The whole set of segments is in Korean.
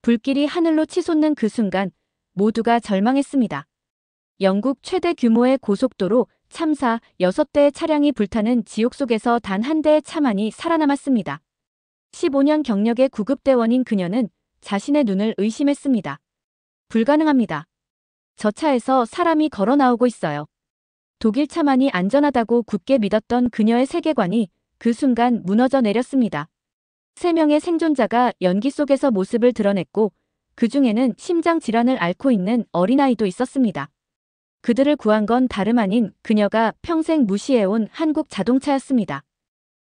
불길이 하늘로 치솟는 그 순간 모두가 절망했습니다. 영국 최대 규모의 고속도로 참사 6대의 차량이 불타는 지옥 속에서 단 한 대의 차만이 살아남았습니다. 15년 경력의 구급대원인 그녀는 자신의 눈을 의심했습니다. 불가능합니다. 저 차에서 사람이 걸어 나오고 있어요. 독일 차만이 안전하다고 굳게 믿었던 그녀의 세계관이 그 순간 무너져 내렸습니다. 3명의 생존자가 연기 속에서 모습을 드러냈고 그 중에는 심장 질환을 앓고 있는 어린아이도 있었습니다. 그들을 구한 건 다름 아닌 그녀가 평생 무시해온 한국 자동차였습니다.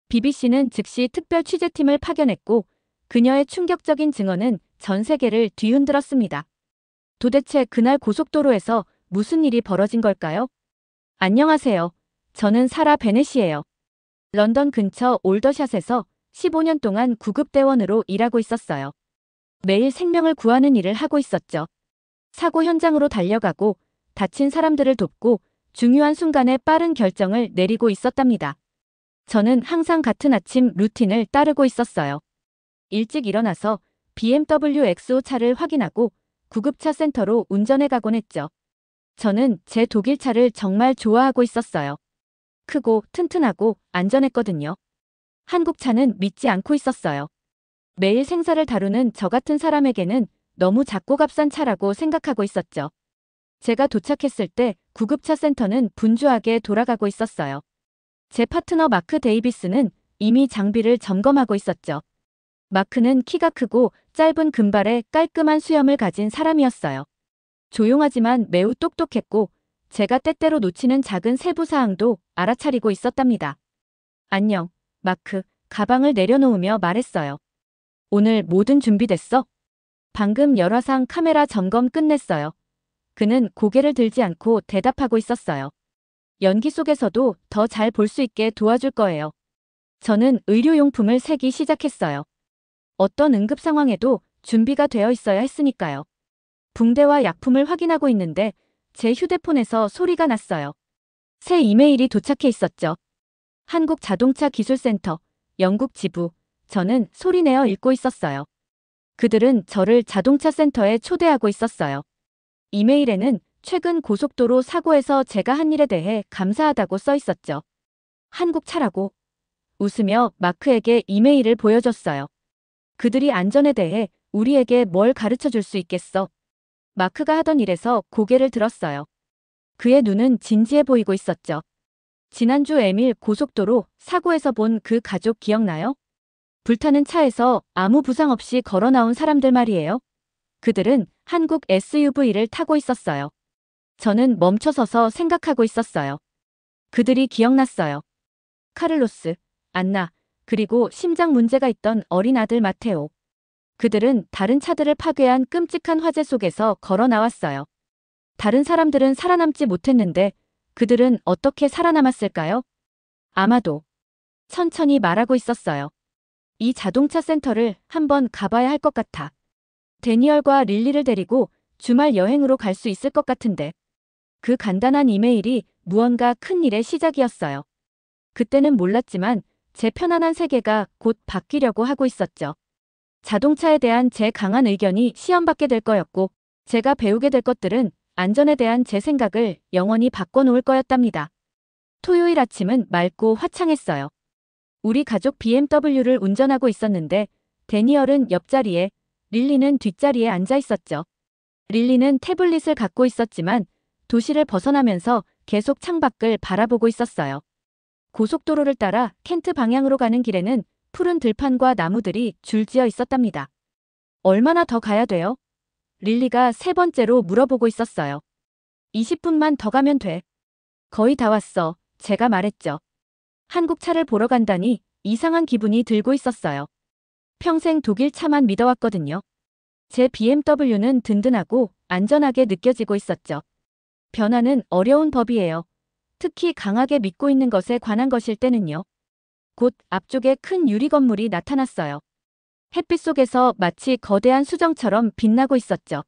BBC는 즉시 특별 취재팀을 파견했고 그녀의 충격적인 증언은 전 세계를 뒤흔들었습니다. 도대체 그날 고속도로에서 무슨 일이 벌어진 걸까요? 안녕하세요. 저는 사라 베넷이에요. 런던 근처 올더샷에서 15년 동안 구급대원으로 일하고 있었어요. 매일 생명을 구하는 일을 하고 있었죠. 사고 현장으로 달려가고 다친 사람들을 돕고 중요한 순간에 빠른 결정을 내리고 있었답니다. 저는 항상 같은 아침 루틴을 따르고 있었어요. 일찍 일어나서 BMW X5 차를 확인하고 구급차 센터로 운전해 가곤 했죠. 저는 제 독일 차를 정말 좋아하고 있었어요. 크고 튼튼하고 안전했거든요. 한국 차는 믿지 않고 있었어요. 매일 생사를 다루는 저 같은 사람에게는 너무 작고 값싼 차라고 생각하고 있었죠. 제가 도착했을 때 구급차 센터는 분주하게 돌아가고 있었어요. 제 파트너 마크 데이비스는 이미 장비를 점검하고 있었죠. 마크는 키가 크고 짧은 금발에 깔끔한 수염을 가진 사람이었어요. 조용하지만 매우 똑똑했고 제가 때때로 놓치는 작은 세부 사항도 알아차리고 있었답니다. 안녕, 마크, 가방을 내려놓으며 말했어요. 오늘 뭐든 준비됐어? 방금 열화상 카메라 점검 끝냈어요. 그는 고개를 들지 않고 대답하고 있었어요. 연기 속에서도 더 잘 볼 수 있게 도와줄 거예요. 저는 의료용품을 세기 시작했어요. 어떤 응급 상황에도 준비가 되어 있어야 했으니까요. 붕대와 약품을 확인하고 있는데 제 휴대폰에서 소리가 났어요. 새 이메일이 도착해 있었죠. 한국 자동차 기술센터, 영국 지부. 저는 소리내어 읽고 있었어요. 그들은 저를 자동차 센터에 초대하고 있었어요. 이메일에는 최근 고속도로 사고에서 제가 한 일에 대해 감사하다고 써 있었죠. 한국 차라고. 웃으며 마크에게 이메일을 보여줬어요. 그들이 안전에 대해 우리에게 뭘 가르쳐 줄 수 있겠어? 마크가 하던 일에서 고개를 들었어요. 그의 눈은 진지해 보이고 있었죠. 지난주 에밀 고속도로 사고에서 본 그 가족 기억나요? 불타는 차에서 아무 부상 없이 걸어 나온 사람들 말이에요. 그들은 한국 SUV를 타고 있었어요. 저는 멈춰서서 생각하고 있었어요. 그들이 기억났어요. 카를로스, 안나, 그리고 심장 문제가 있던 어린 아들 마테오. 그들은 다른 차들을 파괴한 끔찍한 화재 속에서 걸어 나왔어요. 다른 사람들은 살아남지 못했는데 그들은 어떻게 살아남았을까요? 아마도. 천천히 말하고 있었어요. 이 자동차 센터를 한번 가봐야 할 것 같아. 데니얼과 릴리를 데리고 주말 여행으로 갈 수 있을 것 같은데. 그 간단한 이메일이 무언가 큰 일의 시작이었어요. 그때는 몰랐지만 제 편안한 세계가 곧 바뀌려고 하고 있었죠. 자동차에 대한 제 강한 의견이 시험받게 될 거였고 제가 배우게 될 것들은 안전에 대한 제 생각을 영원히 바꿔놓을 거였답니다. 토요일 아침은 맑고 화창했어요. 우리 가족 BMW를 운전하고 있었는데 데니얼은 옆자리에, 릴리는 뒷자리에 앉아 있었죠. 릴리는 태블릿을 갖고 있었지만 도시를 벗어나면서 계속 창밖을 바라보고 있었어요. 고속도로를 따라 켄트 방향으로 가는 길에는 푸른 들판과 나무들이 줄지어 있었답니다. 얼마나 더 가야 돼요? 릴리가 3번째로 물어보고 있었어요. 20분만 더 가면 돼. 거의 다 왔어. 제가 말했죠. 한국 차를 보러 간다니 이상한 기분이 들고 있었어요. 평생 독일 차만 믿어왔거든요. 제 BMW는 든든하고 안전하게 느껴지고 있었죠. 변화는 어려운 법이에요. 특히 강하게 믿고 있는 것에 관한 것일 때는요. 곧 앞쪽에 큰 유리 건물이 나타났어요. 햇빛 속에서 마치 거대한 수정처럼 빛나고 있었죠.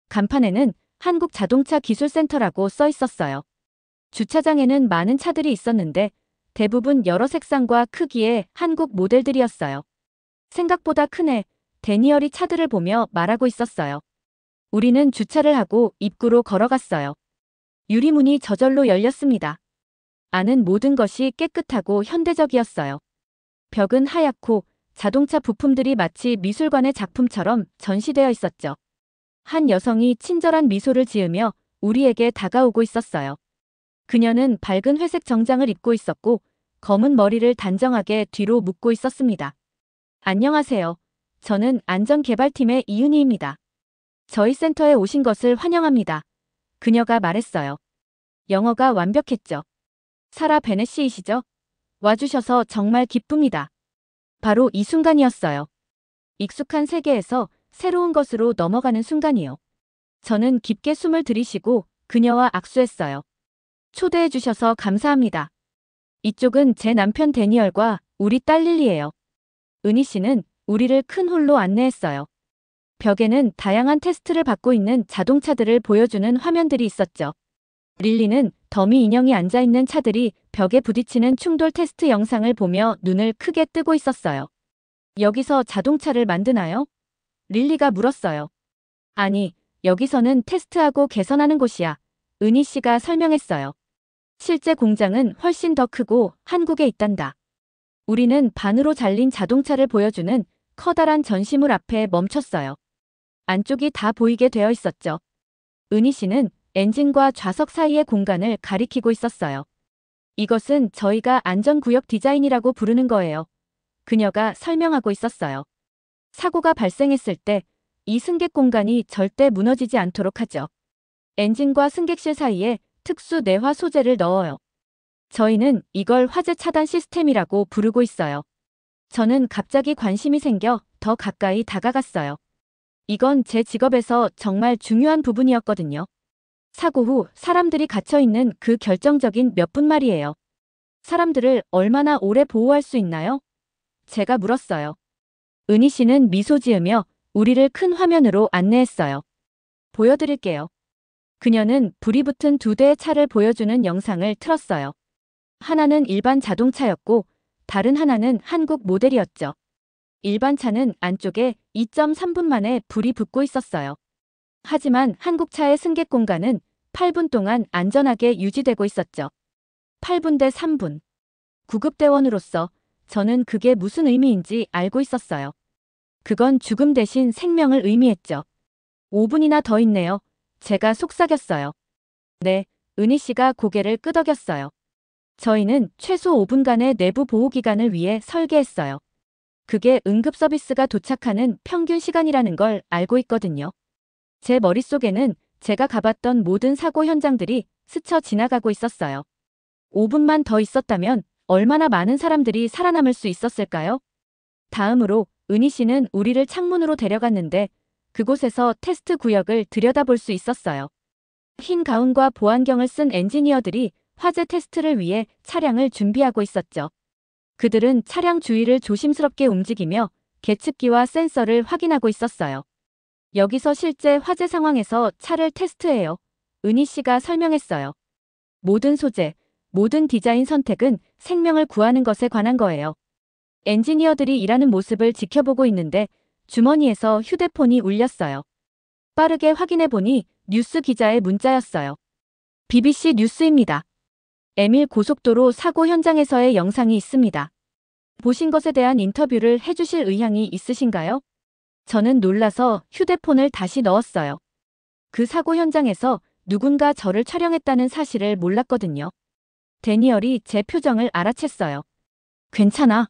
간판에는 한국 자동차 기술센터라고 써 있었어요. 주차장에는 많은 차들이 있었는데 대부분 여러 색상과 크기의 한국 모델들이었어요. 생각보다 크네. 데니얼이 차들을 보며 말하고 있었어요. 우리는 주차를 하고 입구로 걸어갔어요. 유리문이 저절로 열렸습니다. 안은 모든 것이 깨끗하고 현대적이었어요. 벽은 하얗고 자동차 부품들이 마치 미술관의 작품처럼 전시되어 있었죠. 한 여성이 친절한 미소를 지으며 우리에게 다가오고 있었어요. 그녀는 밝은 회색 정장을 입고 있었고 검은 머리를 단정하게 뒤로 묶고 있었습니다. 안녕하세요. 저는 안전개발팀의 이윤희입니다. 저희 센터에 오신 것을 환영합니다. 그녀가 말했어요. 영어가 완벽했죠. 사라 베넷 씨이시죠? 와주셔서 정말 기쁩니다. 바로 이 순간이었어요. 익숙한 세계에서 새로운 것으로 넘어가는 순간이요. 저는 깊게 숨을 들이쉬고 그녀와 악수했어요. 초대해 주셔서 감사합니다. 이쪽은 제 남편 데니얼과 우리 딸 릴리예요. 은희 씨는 우리를 큰 홀로 안내했어요. 벽에는 다양한 테스트를 받고 있는 자동차들을 보여주는 화면들이 있었죠. 릴리는 더미 인형이 앉아있는 차들이 벽에 부딪히는 충돌 테스트 영상을 보며 눈을 크게 뜨고 있었어요. 여기서 자동차를 만드나요? 릴리가 물었어요. 아니, 여기서는 테스트하고 개선하는 곳이야. 은희 씨가 설명했어요. 실제 공장은 훨씬 더 크고 한국에 있단다. 우리는 반으로 잘린 자동차를 보여주는 커다란 전시물 앞에 멈췄어요. 안쪽이 다 보이게 되어 있었죠. 은희 씨는 엔진과 좌석 사이의 공간을 가리키고 있었어요. 이것은 저희가 안전구역 디자인이라고 부르는 거예요. 그녀가 설명하고 있었어요. 사고가 발생했을 때 이 승객 공간이 절대 무너지지 않도록 하죠. 엔진과 승객실 사이에 특수 내화 소재를 넣어요. 저희는 이걸 화재 차단 시스템이라고 부르고 있어요. 저는 갑자기 관심이 생겨 더 가까이 다가갔어요. 이건 제 직업에서 정말 중요한 부분이었거든요. 사고 후 사람들이 갇혀있는 그 결정적인 몇 분 말이에요. 사람들을 얼마나 오래 보호할 수 있나요? 제가 물었어요. 은희 씨는 미소 지으며 우리를 큰 화면으로 안내했어요. 보여드릴게요. 그녀는 불이 붙은 두 대의 차를 보여주는 영상을 틀었어요. 하나는 일반 자동차였고 다른 하나는 한국 모델이었죠. 일반 차는 안쪽에 2.3분 만에 불이 붙고 있었어요. 하지만 한국차의 승객 공간은 8분 동안 안전하게 유지되고 있었죠. 8분 대 3분. 구급대원으로서 저는 그게 무슨 의미인지 알고 있었어요. 그건 죽음 대신 생명을 의미했죠. 5분이나 더 있네요. 제가 속삭였어요. 네, 은희 씨가 고개를 끄덕였어요. 저희는 최소 5분간의 내부 보호 기간을 위해 설계했어요. 그게 응급 서비스가 도착하는 평균 시간이라는 걸 알고 있거든요. 제 머릿속에는 제가 가봤던 모든 사고 현장들이 스쳐 지나가고 있었어요. 5분만 더 있었다면 얼마나 많은 사람들이 살아남을 수 있었을까요? 다음으로 은희 씨는 우리를 창문으로 데려갔는데 그곳에서 테스트 구역을 들여다볼 수 있었어요. 흰 가운과 보안경을 쓴 엔지니어들이 화재 테스트를 위해 차량을 준비하고 있었죠. 그들은 차량 주위를 조심스럽게 움직이며 계측기와 센서를 확인하고 있었어요. 여기서 실제 화재 상황에서 차를 테스트해요. 은희 씨가 설명했어요. 모든 소재, 모든 디자인 선택은 생명을 구하는 것에 관한 거예요. 엔지니어들이 일하는 모습을 지켜보고 있는데 주머니에서 휴대폰이 울렸어요. 빠르게 확인해보니 뉴스 기자의 문자였어요. BBC 뉴스입니다. M1 고속도로 사고 현장에서의 영상이 있습니다. 보신 것에 대한 인터뷰를 해주실 의향이 있으신가요? 저는 놀라서 휴대폰을 다시 넣었어요. 그 사고 현장에서 누군가 저를 촬영했다는 사실을 몰랐거든요. 데니얼이 제 표정을 알아챘어요. 괜찮아.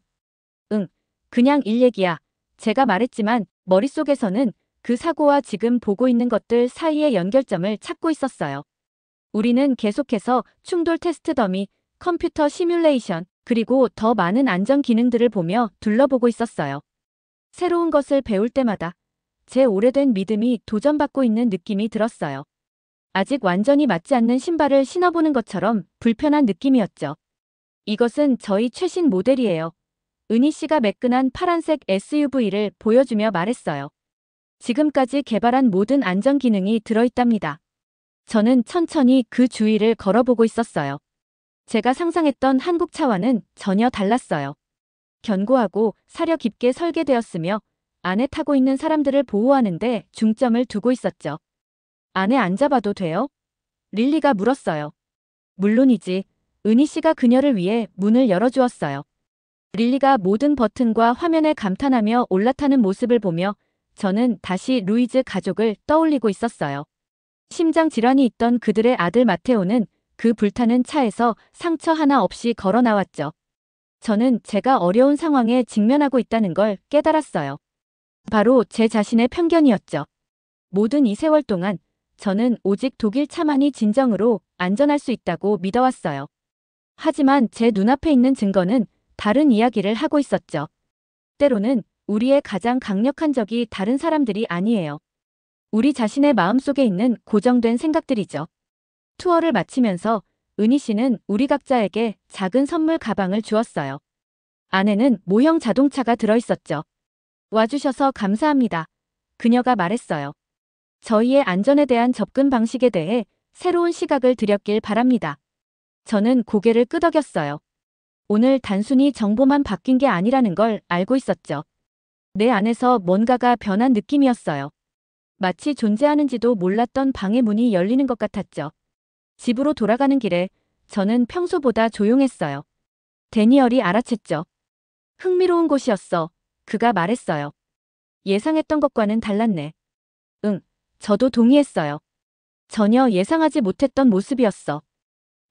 응, 그냥 일 얘기야. 제가 말했지만 머릿속에서는 그 사고와 지금 보고 있는 것들 사이의 연결점을 찾고 있었어요. 우리는 계속해서 충돌 테스트 더미, 컴퓨터 시뮬레이션, 그리고 더 많은 안전 기능들을 보며 둘러보고 있었어요. 새로운 것을 배울 때마다 제 오래된 믿음이 도전받고 있는 느낌이 들었어요. 아직 완전히 맞지 않는 신발을 신어보는 것처럼 불편한 느낌이었죠. 이것은 저희 최신 모델이에요. 은희 씨가 매끈한 파란색 SUV를 보여주며 말했어요. 지금까지 개발한 모든 안전 기능이 들어있답니다. 저는 천천히 그 주위를 걸어보고 있었어요. 제가 상상했던 한국 차와는 전혀 달랐어요. 견고하고 사려 깊게 설계되었으며 안에 타고 있는 사람들을 보호하는데 중점을 두고 있었죠. 안에 앉아봐도 돼요? 릴리가 물었어요. 물론이지. 은희 씨가 그녀를 위해 문을 열어주었어요. 릴리가 모든 버튼과 화면에 감탄하며 올라타는 모습을 보며 저는 다시 루이즈 가족을 떠올리고 있었어요. 심장 질환이 있던 그들의 아들 마테오는 그 불타는 차에서 상처 하나 없이 걸어 나왔죠. 저는 제가 어려운 상황에 직면하고 있다는 걸 깨달았어요. 바로 제 자신의 편견이었죠. 모든 이 세월 동안 저는 오직 독일 차만이 진정으로 안전할 수 있다고 믿어왔어요. 하지만 제 눈앞에 있는 증거는 다른 이야기를 하고 있었죠. 때로는 우리의 가장 강력한 적이 다른 사람들이 아니에요. 우리 자신의 마음속에 있는 고정된 생각들이죠. 투어를 마치면서 은희 씨는 우리 각자에게 작은 선물 가방을 주었어요. 안에는 모형 자동차가 들어있었죠. 와주셔서 감사합니다. 그녀가 말했어요. 저희의 안전에 대한 접근 방식에 대해 새로운 시각을 드렸길 바랍니다. 저는 고개를 끄덕였어요. 오늘 단순히 정보만 바뀐 게 아니라는 걸 알고 있었죠. 내 안에서 뭔가가 변한 느낌이었어요. 마치 존재하는지도 몰랐던 방의 문이 열리는 것 같았죠. 집으로 돌아가는 길에 저는 평소보다 조용했어요. 데니얼이 알아챘죠. 흥미로운 곳이었어. 그가 말했어요. 예상했던 것과는 달랐네. 응, 저도 동의했어요. 전혀 예상하지 못했던 모습이었어.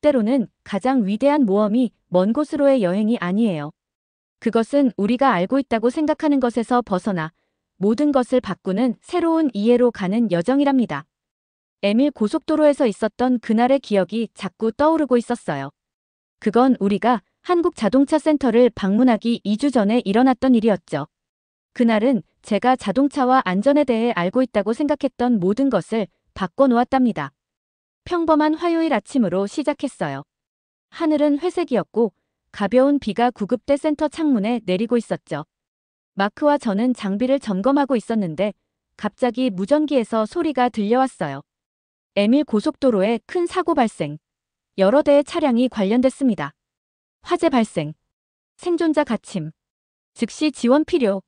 때로는 가장 위대한 모험이 먼 곳으로의 여행이 아니에요. 그것은 우리가 알고 있다고 생각하는 것에서 벗어나 모든 것을 바꾸는 새로운 이해로 가는 여정이랍니다. 에밀 고속도로에서 있었던 그날의 기억이 자꾸 떠오르고 있었어요. 그건 우리가 한국 자동차 센터를 방문하기 2주 전에 일어났던 일이었죠. 그날은 제가 자동차와 안전에 대해 알고 있다고 생각했던 모든 것을 바꿔놓았답니다. 평범한 화요일 아침으로 시작했어요. 하늘은 회색이었고 가벼운 비가 구급대 센터 창문에 내리고 있었죠. 마크와 저는 장비를 점검하고 있었는데 갑자기 무전기에서 소리가 들려왔어요. 에밀 고속도로에 큰 사고 발생. 여러 대의 차량이 관련됐습니다. 화재 발생. 생존자 갇힘. 즉시 지원 필요.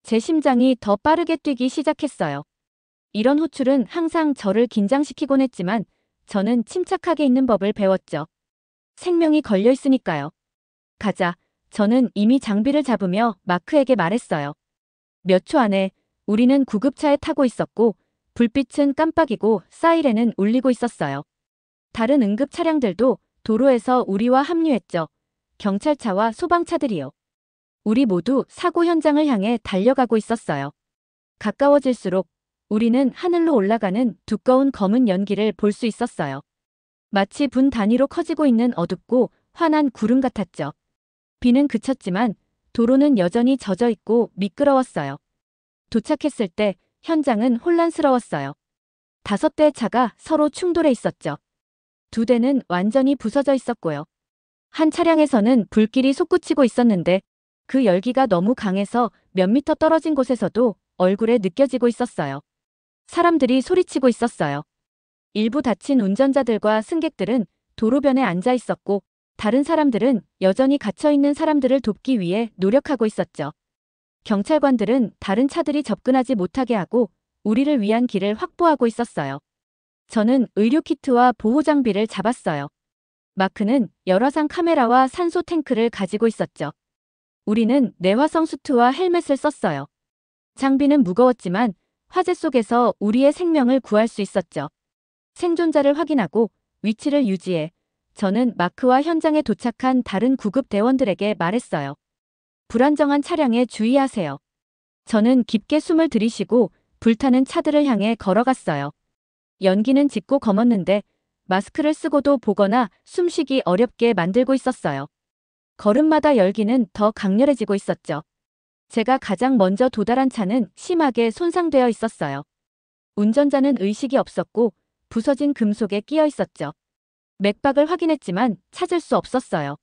제 심장이 더 빠르게 뛰기 시작했어요. 이런 호출은 항상 저를 긴장시키곤 했지만 저는 침착하게 있는 법을 배웠죠. 생명이 걸려 있으니까요. 가자. 저는 이미 장비를 잡으며 마크에게 말했어요. 몇 초 안에 우리는 구급차에 타고 있었고 불빛은 깜빡이고 사이렌은 울리고 있었어요. 다른 응급 차량들도 도로에서 우리와 합류했죠. 경찰차와 소방차들이요. 우리 모두 사고 현장을 향해 달려가고 있었어요. 가까워질수록 우리는 하늘로 올라가는 두꺼운 검은 연기를 볼 수 있었어요. 마치 분 단위로 커지고 있는 어둡고 환한 구름 같았죠. 비는 그쳤지만 도로는 여전히 젖어 있고 미끄러웠어요. 도착했을 때 현장은 혼란스러웠어요. 5대의 차가 서로 충돌해 있었죠. 2대는 완전히 부서져 있었고요. 한 차량에서는 불길이 솟구치고 있었는데 그 열기가 너무 강해서 몇 미터 떨어진 곳에서도 얼굴에 느껴지고 있었어요. 사람들이 소리치고 있었어요. 일부 다친 운전자들과 승객들은 도로변에 앉아 있었고 다른 사람들은 여전히 갇혀있는 사람들을 돕기 위해 노력하고 있었죠. 경찰관들은 다른 차들이 접근하지 못하게 하고 우리를 위한 길을 확보하고 있었어요. 저는 의료키트와 보호장비를 잡았어요. 마크는 열화상 카메라와 산소 탱크를 가지고 있었죠. 우리는 내화성 수트와 헬멧을 썼어요. 장비는 무거웠지만 화재 속에서 우리의 생명을 구할 수 있었죠. 생존자를 확인하고 위치를 유지해 저는 마크와 현장에 도착한 다른 구급 대원들에게 말했어요. 불안정한 차량에 주의하세요. 저는 깊게 숨을 들이쉬고 불타는 차들을 향해 걸어갔어요. 연기는 짙고 검었는데 마스크를 쓰고도 보거나 숨쉬기 어렵게 만들고 있었어요. 걸음마다 열기는 더 강렬해지고 있었죠. 제가 가장 먼저 도달한 차는 심하게 손상되어 있었어요. 운전자는 의식이 없었고 부서진 금속에 끼어 있었죠. 맥박을 확인했지만 찾을 수 없었어요.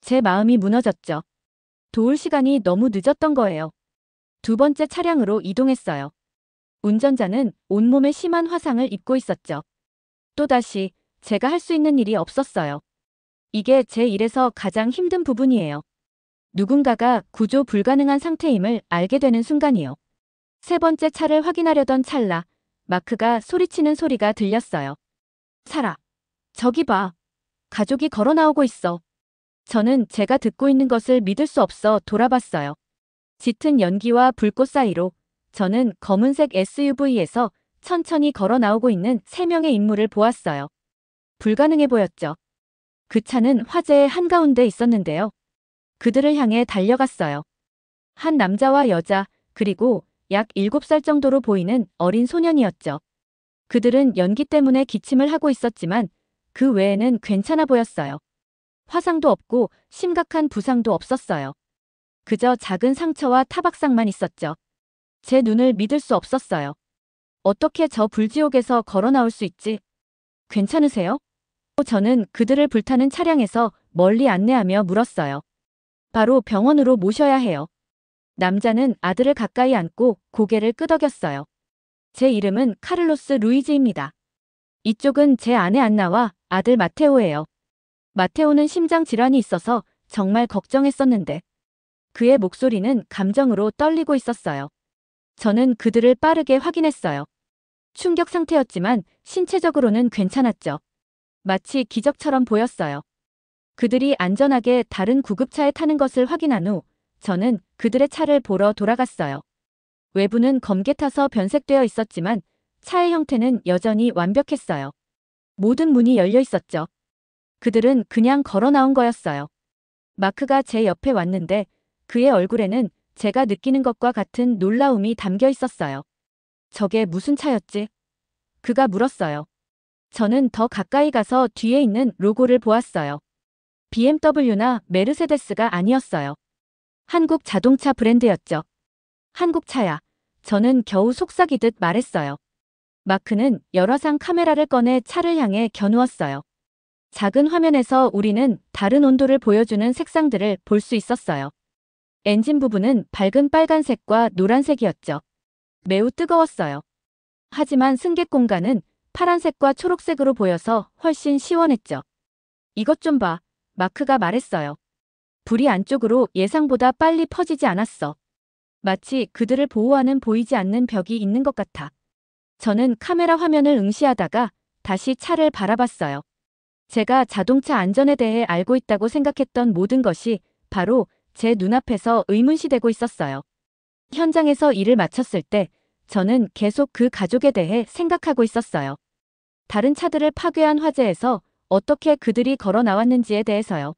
제 마음이 무너졌죠. 도울 시간이 너무 늦었던 거예요. 2번째 차량으로 이동했어요. 운전자는 온몸에 심한 화상을 입고 있었죠. 또다시 제가 할 수 있는 일이 없었어요. 이게 제 일에서 가장 힘든 부분이에요. 누군가가 구조 불가능한 상태임을 알게 되는 순간이요. 세 번째 차를 확인하려던 찰나 마크가 소리치는 소리가 들렸어요. 살아. 저기 봐. 가족이 걸어 나오고 있어. 저는 제가 듣고 있는 것을 믿을 수 없어 돌아봤어요. 짙은 연기와 불꽃 사이로 저는 검은색 SUV에서 천천히 걸어 나오고 있는 세 명의 인물을 보았어요. 불가능해 보였죠. 그 차는 화재의 한가운데 있었는데요. 그들을 향해 달려갔어요. 한 남자와 여자, 그리고 약 7살 정도로 보이는 어린 소년이었죠. 그들은 연기 때문에 기침을 하고 있었지만 그 외에는 괜찮아 보였어요. 화상도 없고 심각한 부상도 없었어요. 그저 작은 상처와 타박상만 있었죠. 제 눈을 믿을 수 없었어요. 어떻게 저 불지옥에서 걸어 나올 수 있지? 괜찮으세요? 저는 그들을 불타는 차량에서 멀리 안내하며 물었어요. 바로 병원으로 모셔야 해요. 남자는 아들을 가까이 안고 고개를 끄덕였어요. 제 이름은 카를로스 루이지입니다. 이쪽은 제 아내 안나와 아들 마테오예요. 마테오는 심장 질환이 있어서 정말 걱정했었는데 그의 목소리는 감정으로 떨리고 있었어요. 저는 그들을 빠르게 확인했어요. 충격 상태였지만 신체적으로는 괜찮았죠. 마치 기적처럼 보였어요. 그들이 안전하게 다른 구급차에 타는 것을 확인한 후 저는 그들의 차를 보러 돌아갔어요. 외부는 검게 타서 변색되어 있었지만 차의 형태는 여전히 완벽했어요. 모든 문이 열려 있었죠. 그들은 그냥 걸어 나온 거였어요. 마크가 제 옆에 왔는데 그의 얼굴에는 제가 느끼는 것과 같은 놀라움이 담겨 있었어요. 저게 무슨 차였지? 그가 물었어요. 저는 더 가까이 가서 뒤에 있는 로고를 보았어요. BMW나 메르세데스가 아니었어요. 한국 자동차 브랜드였죠. 한국 차야. 저는 겨우 속삭이듯 말했어요. 마크는 열화상 카메라를 꺼내 차를 향해 겨누었어요. 작은 화면에서 우리는 다른 온도를 보여주는 색상들을 볼 수 있었어요. 엔진 부분은 밝은 빨간색과 노란색이었죠. 매우 뜨거웠어요. 하지만 승객 공간은 파란색과 초록색으로 보여서 훨씬 시원했죠. 이것 좀 봐. 마크가 말했어요. 불이 안쪽으로 예상보다 빨리 퍼지지 않았어. 마치 그들을 보호하는 보이지 않는 벽이 있는 것 같아. 저는 카메라 화면을 응시하다가 다시 차를 바라봤어요. 제가 자동차 안전에 대해 알고 있다고 생각했던 모든 것이 바로 제 눈앞에서 의문시되고 있었어요. 현장에서 일을 마쳤을 때 저는 계속 그 가족에 대해 생각하고 있었어요. 다른 차들을 파괴한 화재에서 어떻게 그들이 걸어 나왔는지에 대해서요.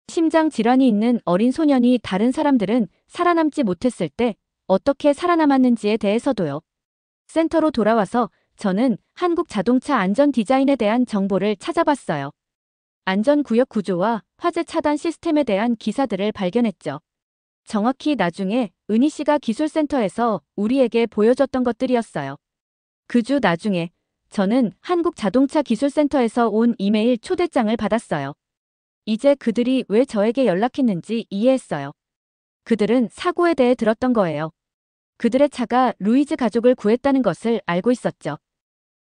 심장 질환이 있는 어린 소년이 다른 사람들은 살아남지 못했을 때 어떻게 살아남았는지에 대해서도요. 센터로 돌아와서 저는 한국 자동차 안전 디자인에 대한 정보를 찾아봤어요. 안전구역 구조와 화재 차단 시스템에 대한 기사들을 발견했죠. 정확히 나중에 은희 씨가 기술센터에서 우리에게 보여줬던 것들이었어요. 그 주 나중에 저는 한국 자동차 기술센터에서 온 이메일 초대장을 받았어요. 이제 그들이 왜 저에게 연락했는지 이해했어요. 그들은 사고에 대해 들었던 거예요. 그들의 차가 루이즈 가족을 구했다는 것을 알고 있었죠.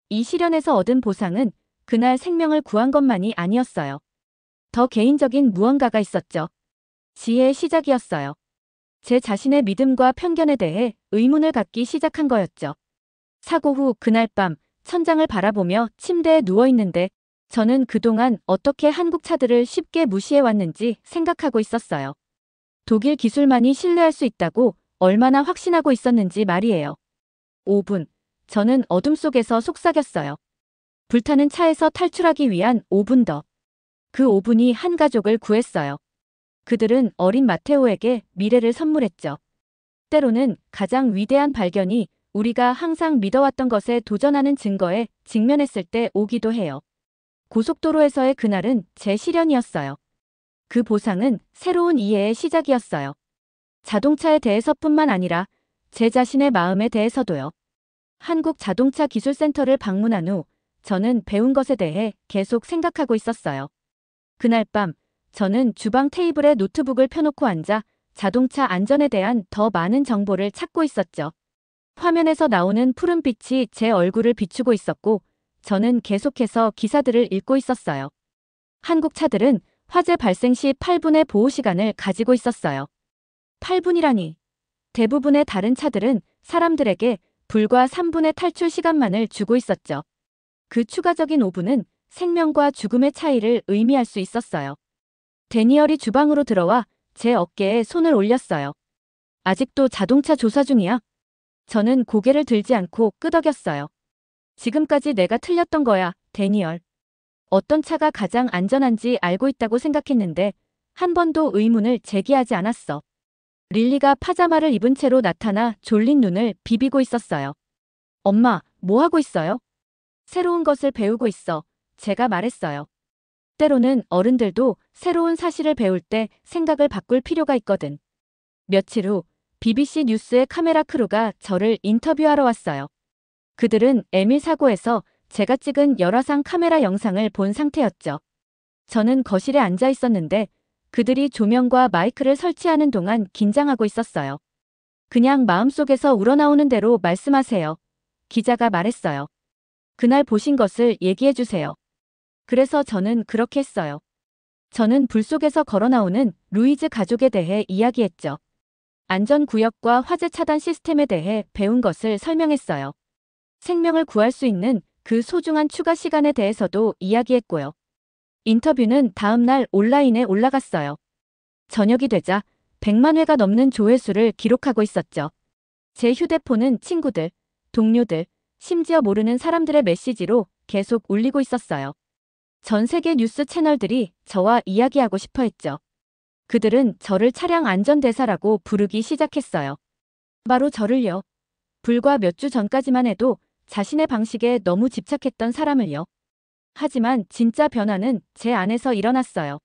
이 시련에서 얻은 보상은 그날 생명을 구한 것만이 아니었어요. 더 개인적인 무언가가 있었죠. 지혜의 시작이었어요. 제 자신의 믿음과 편견에 대해 의문을 갖기 시작한 거였죠. 사고 후 그날 밤 천장을 바라보며 침대에 누워있는데 저는 그동안 어떻게 한국 차들을 쉽게 무시해왔는지 생각하고 있었어요. 독일 기술만이 신뢰할 수 있다고 얼마나 확신하고 있었는지 말이에요. 5분. 저는 어둠 속에서 속삭였어요. 불타는 차에서 탈출하기 위한 5분 더. 그 5분이 한 가족을 구했어요. 그들은 어린 마테오에게 미래를 선물했죠. 때로는 가장 위대한 발견이 우리가 항상 믿어왔던 것에 도전하는 증거에 직면했을 때 오기도 해요. 고속도로에서의 그날은 제 시련이었어요. 그 보상은 새로운 이해의 시작이었어요. 자동차에 대해서뿐만 아니라 제 자신의 마음에 대해서도요. 한국 자동차 기술센터를 방문한 후 저는 배운 것에 대해 계속 생각하고 있었어요. 그날 밤 저는 주방 테이블에 노트북을 펴놓고 앉아 자동차 안전에 대한 더 많은 정보를 찾고 있었죠. 화면에서 나오는 푸른빛이 제 얼굴을 비추고 있었고 저는 계속해서 기사들을 읽고 있었어요. 한국 차들은 화재 발생 시 8분의 보호 시간을 가지고 있었어요. 8분이라니. 대부분의 다른 차들은 사람들에게 불과 3분의 탈출 시간만을 주고 있었죠. 그 추가적인 5분은 생명과 죽음의 차이를 의미할 수 있었어요. 데니얼이 주방으로 들어와 제 어깨에 손을 올렸어요. 아직도 자동차 조사 중이야? 저는 고개를 들지 않고 끄덕였어요. 지금까지 내가 틀렸던 거야, 데니얼. 어떤 차가 가장 안전한지 알고 있다고 생각했는데 한 번도 의문을 제기하지 않았어. 릴리가 파자마를 입은 채로 나타나 졸린 눈을 비비고 있었어요. 엄마, 뭐 하고 있어요? 새로운 것을 배우고 있어. 제가 말했어요. 때로는 어른들도 새로운 사실을 배울 때 생각을 바꿀 필요가 있거든. 며칠 후 BBC 뉴스의 카메라 크루가 저를 인터뷰하러 왔어요. 그들은 에밀 사고에서 제가 찍은 열화상 카메라 영상을 본 상태였죠. 저는 거실에 앉아 있었는데 그들이 조명과 마이크를 설치하는 동안 긴장하고 있었어요. 그냥 마음속에서 우러나오는 대로 말씀하세요. 기자가 말했어요. 그날 보신 것을 얘기해 주세요. 그래서 저는 그렇게 했어요. 저는 불 속에서 걸어나오는 루이즈 가족에 대해 이야기했죠. 안전구역과 화재 차단 시스템에 대해 배운 것을 설명했어요. 생명을 구할 수 있는 그 소중한 추가 시간에 대해서도 이야기했고요. 인터뷰는 다음 날 온라인에 올라갔어요. 저녁이 되자 100만 회가 넘는 조회수를 기록하고 있었죠. 제 휴대폰은 친구들, 동료들, 심지어 모르는 사람들의 메시지로 계속 울리고 있었어요. 전 세계 뉴스 채널들이 저와 이야기하고 싶어 했죠. 그들은 저를 차량 안전대사라고 부르기 시작했어요. 바로 저를요. 불과 몇 주 전까지만 해도 자신의 방식에 너무 집착했던 사람을요. 하지만 진짜 변화는 제 안에서 일어났어요.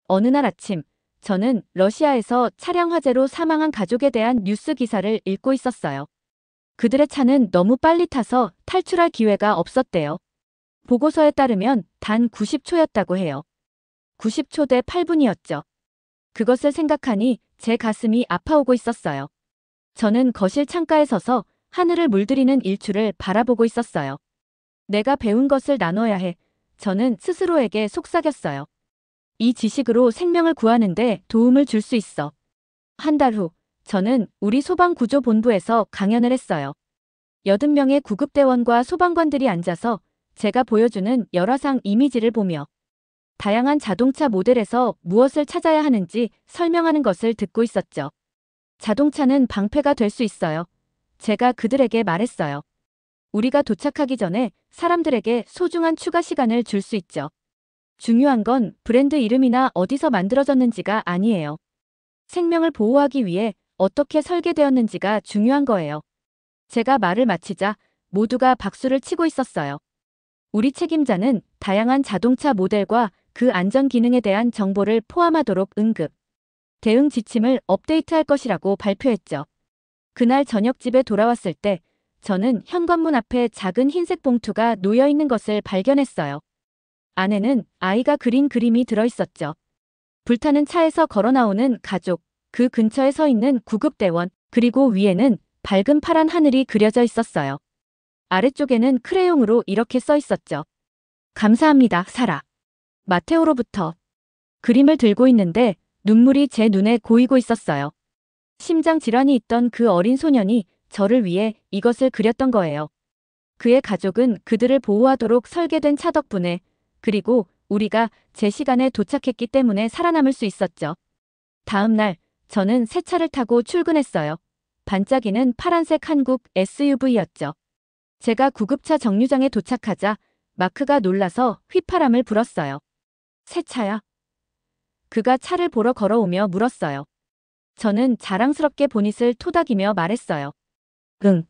어느 날 아침, 저는 러시아에서 차량 화재로 사망한 가족에 대한 뉴스 기사를 읽고 있었어요. 그들의 차는 너무 빨리 타서 탈출할 기회가 없었대요. 보고서에 따르면 단 90초였다고 해요. 90초 대 8분이었죠. 그것을 생각하니 제 가슴이 아파오고 있었어요. 저는 거실 창가에 서서 하늘을 물들이는 일출을 바라보고 있었어요. 내가 배운 것을 나눠야 해. 저는 스스로에게 속삭였어요. 이 지식으로 생명을 구하는데 도움을 줄 수 있어. 한 달 후, 저는 우리 소방구조본부에서 강연을 했어요. 80명의 구급대원과 소방관들이 앉아서 제가 보여주는 열화상 이미지를 보며 다양한 자동차 모델에서 무엇을 찾아야 하는지 설명하는 것을 듣고 있었죠. 자동차는 방패가 될 수 있어요. 제가 그들에게 말했어요. 우리가 도착하기 전에 사람들에게 소중한 추가 시간을 줄 수 있죠. 중요한 건 브랜드 이름이나 어디서 만들어졌는지가 아니에요. 생명을 보호하기 위해 어떻게 설계되었는지가 중요한 거예요. 제가 말을 마치자 모두가 박수를 치고 있었어요. 우리 책임자는 다양한 자동차 모델과 그 안전 기능에 대한 정보를 포함하도록 응급 대응 지침을 업데이트할 것이라고 발표했죠. 그날 저녁 집에 돌아왔을 때 저는 현관문 앞에 작은 흰색 봉투가 놓여 있는 것을 발견했어요. 안에는 아이가 그린 그림이 들어있었죠. 불타는 차에서 걸어 나오는 가족, 그 근처에 서 있는 구급대원, 그리고 위에는 밝은 파란 하늘이 그려져 있었어요. 아래쪽에는 크레용으로 이렇게 써 있었죠. 감사합니다, 사라. 마테오로부터. 그림을 들고 있는데 눈물이 제 눈에 고이고 있었어요. 심장 질환이 있던 그 어린 소년이 저를 위해 이것을 그렸던 거예요. 그의 가족은 그들을 보호하도록 설계된 차 덕분에, 그리고 우리가 제 시간에 도착했기 때문에 살아남을 수 있었죠. 다음 날, 저는 새 차를 타고 출근했어요. 반짝이는 파란색 한국 SUV였죠. 제가 구급차 정류장에 도착하자 마크가 놀라서 휘파람을 불었어요. 새 차야? 그가 차를 보러 걸어오며 물었어요. 저는 자랑스럽게 보닛을 토닥이며 말했어요. 응.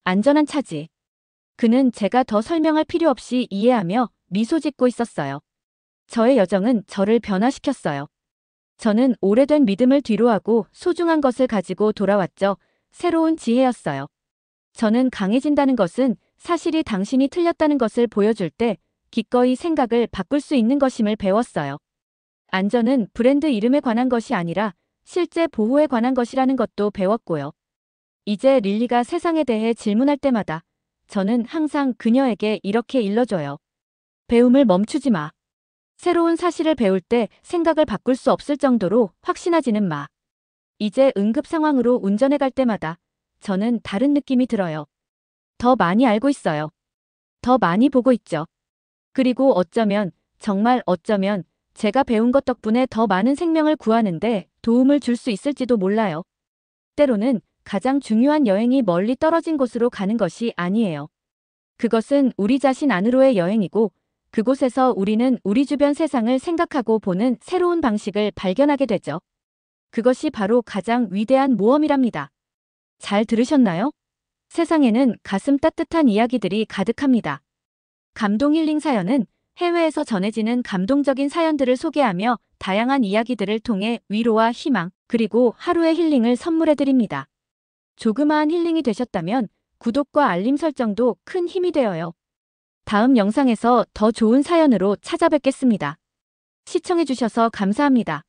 안전한 차지. 그는 제가 더 설명할 필요 없이 이해하며 미소 짓고 있었어요. 저의 여정은 저를 변화시켰어요. 저는 오래된 믿음을 뒤로하고 소중한 것을 가지고 돌아왔죠. 새로운 지혜였어요. 저는 강해진다는 것은 사실이 당신이 틀렸다는 것을 보여줄 때 기꺼이 생각을 바꿀 수 있는 것임을 배웠어요. 안전은 브랜드 이름에 관한 것이 아니라 실제 보호에 관한 것이라는 것도 배웠고요. 이제 릴리가 세상에 대해 질문할 때마다 저는 항상 그녀에게 이렇게 일러줘요. 배움을 멈추지 마. 새로운 사실을 배울 때 생각을 바꿀 수 없을 정도로 확신하지는 마. 이제 응급 상황으로 운전해 갈 때마다 저는 다른 느낌이 들어요. 더 많이 알고 있어요. 더 많이 보고 있죠. 그리고 어쩌면, 정말 어쩌면 제가 배운 것 덕분에 더 많은 생명을 구하는데 도움을 줄 수 있을지도 몰라요. 때로는 가장 중요한 여행이 멀리 떨어진 곳으로 가는 것이 아니에요. 그것은 우리 자신 안으로의 여행이고, 그곳에서 우리는 우리 주변 세상을 생각하고 보는 새로운 방식을 발견하게 되죠. 그것이 바로 가장 위대한 모험이랍니다. 잘 들으셨나요? 세상에는 가슴 따뜻한 이야기들이 가득합니다. 감동 힐링 사연은 해외에서 전해지는 감동적인 사연들을 소개하며 다양한 이야기들을 통해 위로와 희망, 그리고 하루의 힐링을 선물해 드립니다. 조그마한 힐링이 되셨다면 구독과 알림 설정도 큰 힘이 되어요. 다음 영상에서 더 좋은 사연으로 찾아뵙겠습니다. 시청해 주셔서 감사합니다.